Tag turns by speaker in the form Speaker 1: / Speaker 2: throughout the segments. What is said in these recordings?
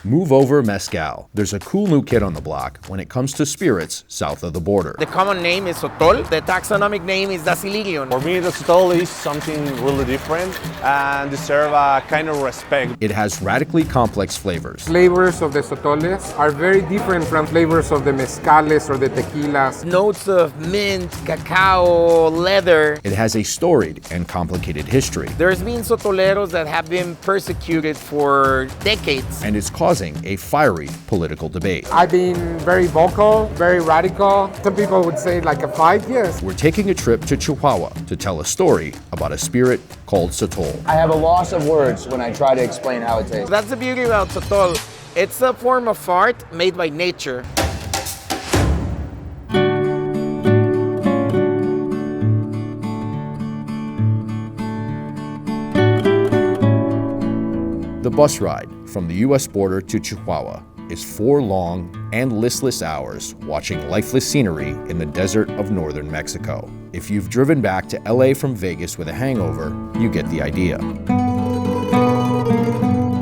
Speaker 1: Move over mezcal. There's a cool new kid on the block when it comes to spirits south of the border.
Speaker 2: The common name is Sotol. The taxonomic name is Dasylirion.
Speaker 3: For me, the Sotol is something really different and deserve a kind of respect.
Speaker 1: It has radically complex flavors.
Speaker 4: Flavors of the Sotoles are very different from flavors of the mezcales or the tequilas.
Speaker 2: Notes of mint, cacao, leather.
Speaker 1: It has a storied and complicated history.
Speaker 2: There's been Sotoleros that have been persecuted for decades.
Speaker 1: And it's causing a fiery political debate.
Speaker 4: I've been very vocal, very radical. Some people would say like a fight, yes.
Speaker 1: We're taking a trip to Chihuahua to tell a story about a spirit called Sotol.
Speaker 5: I have a loss of words when I try to explain how it tastes.
Speaker 2: That's the beauty about Sotol. It's a form of art made by nature.
Speaker 1: The bus ride from the US border to Chihuahua is 4 long and listless hours watching lifeless scenery in the desert of northern Mexico. If you've driven back to LA from Vegas with a hangover, you get the idea.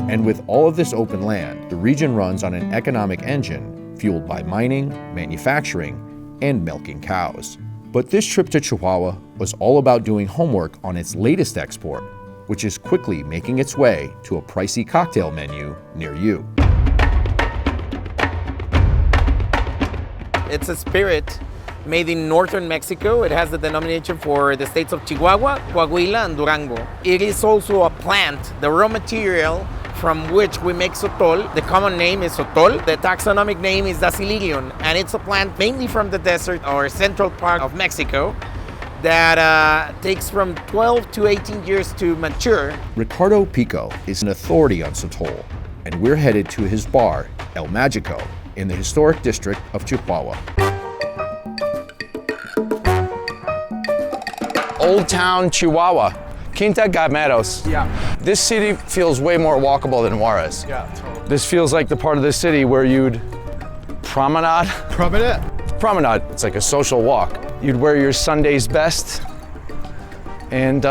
Speaker 1: And with all of this open land, the region runs on an economic engine fueled by mining, manufacturing, and milking cows. But this trip to Chihuahua was all about doing homework on its latest export, which is quickly making its way to a pricey cocktail menu near you.
Speaker 2: It's a spirit made in northern Mexico. It has the denomination for the states of Chihuahua, Coahuila, and Durango. It is also a plant, the raw material from which we make Sotol. The common name is Sotol. The taxonomic name is Dasylirion, and it's a plant mainly from the desert or central part of Mexico that takes from 12 to 18 years to mature.
Speaker 1: Ricardo Pico is an authority on Sotol, and we're headed to his bar, El Magico, in the historic district of Chihuahua.
Speaker 5: Old Town Chihuahua, Quinta Gameros.
Speaker 4: Yeah.
Speaker 5: This city feels way more walkable than Juarez.
Speaker 4: Yeah, totally.
Speaker 5: This feels like the part of the city where you'd promenade. Promenade, it's like a social walk. You'd wear your Sunday's best and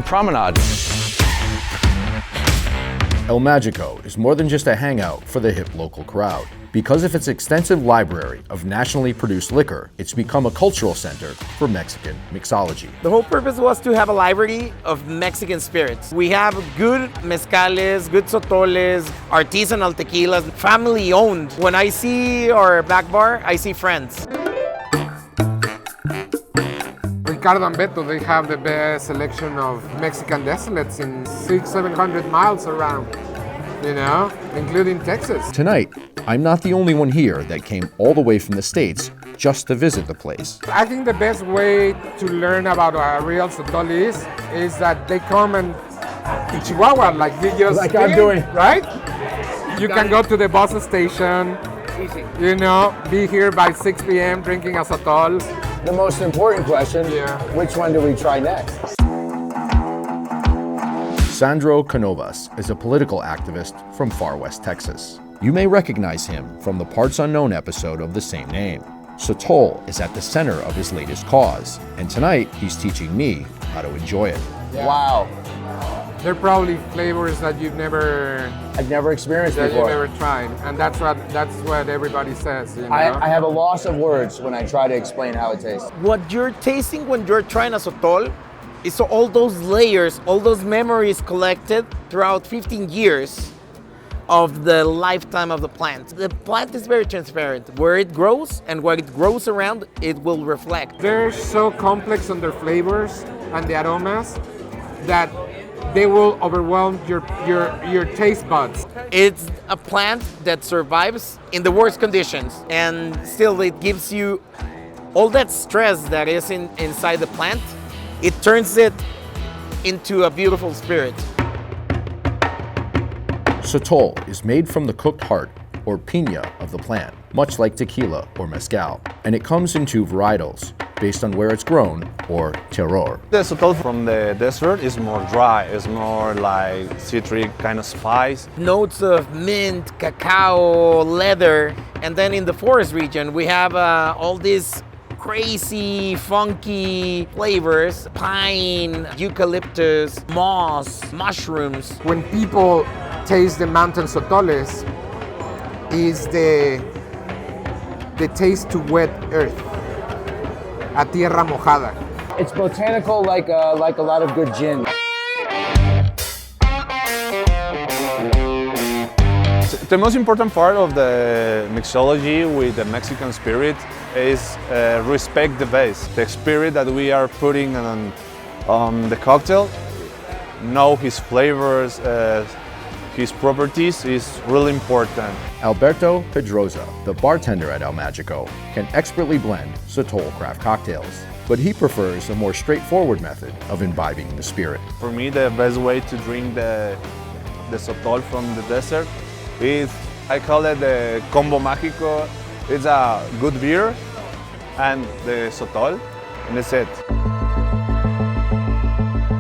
Speaker 5: promenade.
Speaker 1: El Magico is more than just a hangout for the hip local crowd. Because of its extensive library of nationally produced liquor, it's become a cultural center for Mexican mixology.
Speaker 2: The whole purpose was to have a library of Mexican spirits. We have good mezcales, good sotoles, artisanal tequilas, family owned. When I see our back bar, I see friends.
Speaker 4: Ricardo and Alberto, they have the best selection of Mexican distillates in 600-700 miles around, you know, including Texas.
Speaker 1: Tonight, I'm not the only one here that came all the way from the States just to visit the place.
Speaker 4: I think the best way to learn about a real Sotol is that they come and to Chihuahua, like you just
Speaker 5: Like I'm doing.
Speaker 4: right? You can go to the bus station, you know, be here by 6 p.m. drinking a Sotol.
Speaker 5: The most important question,
Speaker 4: Yeah.
Speaker 5: which one do we try next?
Speaker 1: Sandro Canovas is a political activist from far west Texas. You may recognize him from the Parts Unknown episode of the same name. Sotol is at the center of his latest cause, and tonight he's teaching me how to enjoy it.
Speaker 5: Wow,
Speaker 4: They're probably flavors that you've never
Speaker 5: experienced
Speaker 4: that
Speaker 5: before.
Speaker 4: you've never tried, and that's what everybody says. You know?
Speaker 5: I have a loss of words when I try to explain how it tastes.
Speaker 2: What you're tasting when you're trying a Sotol is all those layers, all those memories collected throughout 15 years of the lifetime of the plant. The plant is very transparent. Where it grows and what it grows around, it will reflect.
Speaker 4: They're so complex on their flavors and the aromas that they will overwhelm your taste buds.
Speaker 2: It's a plant that survives in the worst conditions, and still it gives you all that stress that is inside the plant. It turns it into a beautiful spirit.
Speaker 1: Sotol is made from the cooked heart, or piña, of the plant, much like tequila or mezcal, and it comes in 2 varietals, based on where it's grown, or terroir.
Speaker 3: The Sotol from the desert is more dry. It's more like citric kind of spice.
Speaker 2: Notes of mint, cacao, leather, and then in the forest region we have all these crazy, funky flavors: pine, eucalyptus, moss, mushrooms.
Speaker 4: When people taste the mountain Sotoles, is the taste to wet earth, a tierra mojada.
Speaker 5: It's botanical like a lot of good gin.
Speaker 3: The most important part of the mixology with the Mexican spirit is respect the base. The spirit that we are putting on the cocktail, know his flavors, his properties is really important.
Speaker 1: Alberto Pedroza, the bartender at El Magico, can expertly blend Sotol craft cocktails, but he prefers a more straightforward method of imbibing the spirit.
Speaker 3: For me, the best way to drink the Sotol from the desert is, I call it the combo mágico. It's a good beer and the Sotol, and that's it.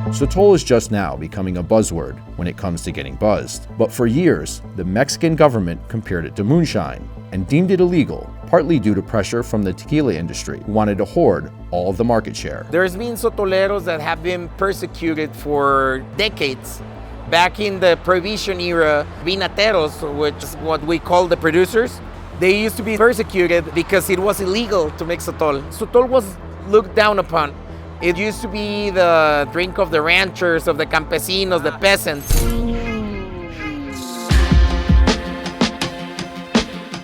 Speaker 1: Sotol is just now becoming a buzzword when it comes to getting buzzed, but for years, the Mexican government compared it to moonshine and deemed it illegal, partly due to pressure from the tequila industry, who wanted to hoard all of the market share.
Speaker 2: There's been sotoleros that have been persecuted for decades. Back in the Prohibition era, vinateros, which is what we call the producers, they used to be persecuted because it was illegal to make Sotol. Sotol was looked down upon. It used to be the drink of the ranchers, of the campesinos, the peasants.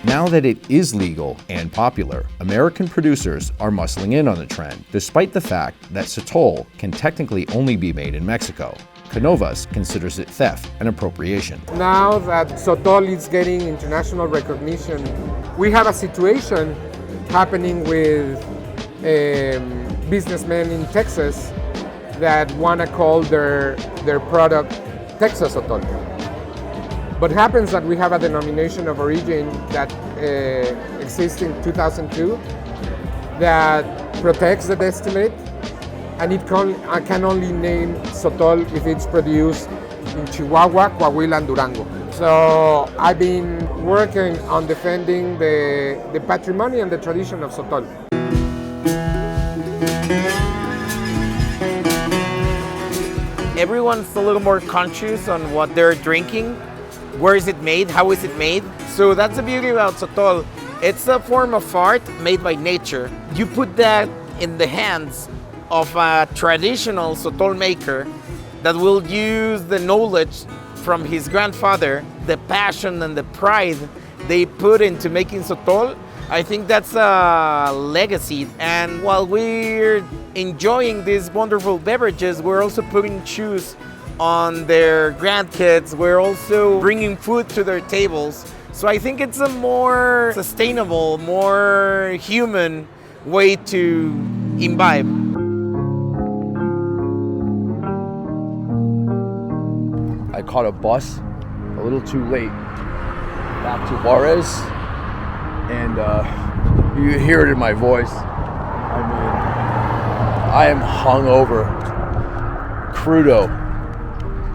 Speaker 1: Now that it is legal and popular, American producers are muscling in on the trend, despite the fact that Sotol can technically only be made in Mexico. Canovas considers it theft and appropriation.
Speaker 4: Now that Sotol is getting international recognition, we have a situation happening with businessmen in Texas that want to call their product Texas Sotol. But happens that we have a denomination of origin that exists in 2002 that protects the distillate, and it can only name Sotol if it's produced in Chihuahua, Coahuila, and Durango. So I've been working on defending the patrimony and the tradition of Sotol.
Speaker 2: Everyone's a little more conscious on what they're drinking. Where is it made? How is it made? So that's the beauty about Sotol. It's a form of art made by nature. You put that in the hands of a traditional Sotol maker that will use the knowledge from his grandfather, the passion and the pride they put into making Sotol. I think that's a legacy. And while we're enjoying these wonderful beverages, we're also putting shoes on their grandkids. We're also bringing food to their tables. So I think it's a more sustainable, more human way to imbibe.
Speaker 5: I caught a bus a little too late back to Juarez, and you hear it in my voice. I mean, I am hungover, crudo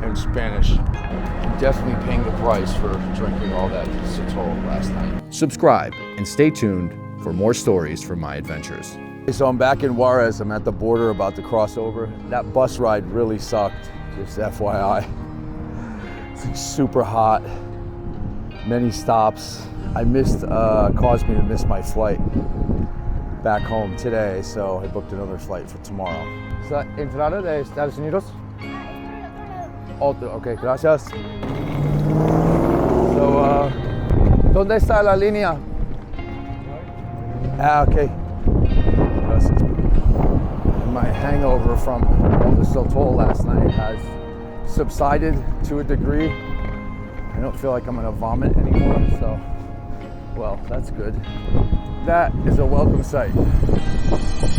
Speaker 5: in Spanish. I'm definitely paying the price for drinking all that Sotol last night.
Speaker 1: Subscribe and stay tuned for more stories from my adventures.
Speaker 5: So I'm back in Juarez. I'm at the border about to cross over. That bus ride really sucked, just FYI. It's super hot, many stops. I caused me to miss my flight back home today, so I booked another flight for tomorrow. ¿Es la entrada de Estados Unidos? Okay, gracias. So, ¿dónde está la línea? Okay. Gracias. My hangover from all the Sotol last night has subsided to a degree. I don't feel like I'm gonna vomit anymore, so, well, that's good. That is a welcome sight.